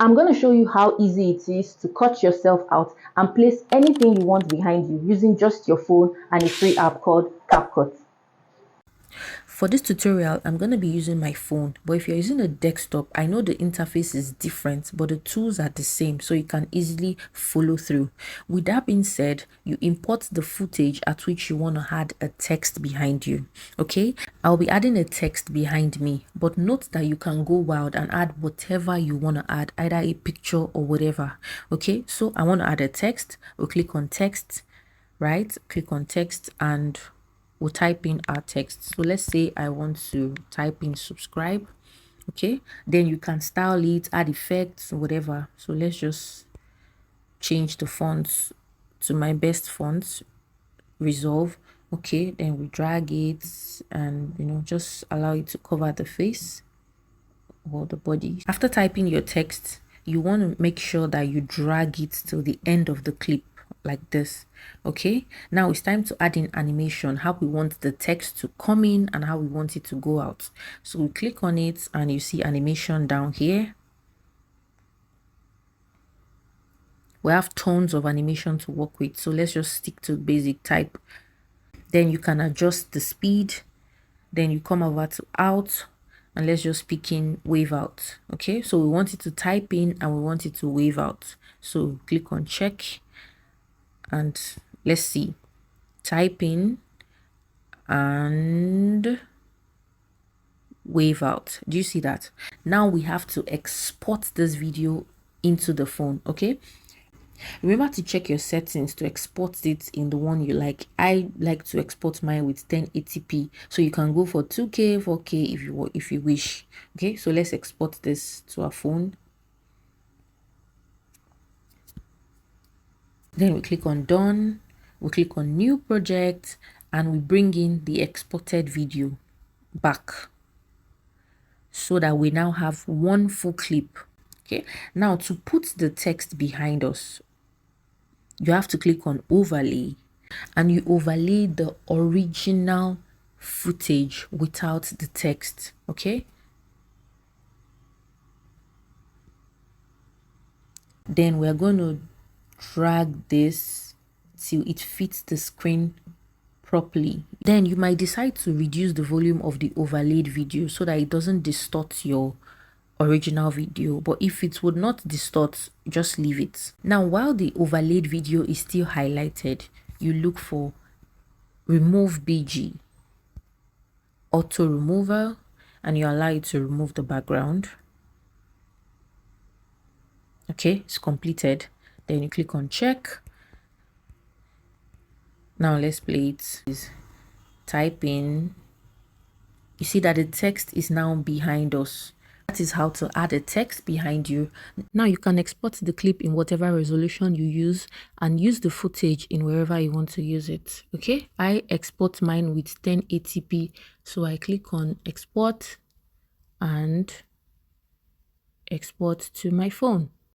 I'm going to show you how easy it is to cut yourself out and place anything you want behind you using just your phone and a free app called Capcut. For this tutorial, I'm going to be using my phone, but if you're using a desktop, I know the interface is different, but the tools are the same, so you can easily follow through. With that being said, you import the footage at which you want to add a text behind you. Okay, I'll be adding a text behind me, but note that you can go wild and add whatever you want to add, either a picture or whatever. Okay, so I want to add a text. We'll click on text, right? Click on text and we'll type in our text. So let's say I want to type in subscribe. Okay, then you can style it, add effects, whatever. So let's just change the fonts to my best fonts, resolve. Okay, then we drag it and just allow it to cover the face or the body. After typing your text, you want to make sure that you drag it to the end of the clip like this. Okay, now it's time to add in animation, how we want the text to come in and how we want it to go out. So we click on it and you see animation down here. We have tons of animation to work with, so let's just stick to basic type. Then you can adjust the speed. Then you come over to out and let's just pick in wave out. Okay, so we want it to type in and we want it to wave out. So click on check and let's see, type in and wave out. Do you see that? Now we have to export this video into the phone. Okay, remember to check your settings to export it in the one you like. I like to export mine with 1080p, so you can go for 2K, 4K if you wish. Okay, so let's export this to our phone. Then we click on done, we click on new project, and we bring in the exported video back so that we now have one full clip. Okay, now to put the text behind us, you have to click on overlay and you overlay the original footage without the text. Okay, then we're going to drag this till it fits the screen properly. Then you might decide to reduce the volume of the overlaid video so that it doesn't distort your original video, but if it would not distort, just leave it. Now while the overlaid video is still highlighted, you look for remove BG, auto remover, and you allow it to remove the background. Okay, it's completed. Then you click on check. Now let's play it. Type in. You see that the text is now behind us. That is how to add a text behind you. Now you can export the clip in whatever resolution you use and use the footage in wherever you want to use it. Okay, I export mine with 1080p, so I click on export and export to my phone.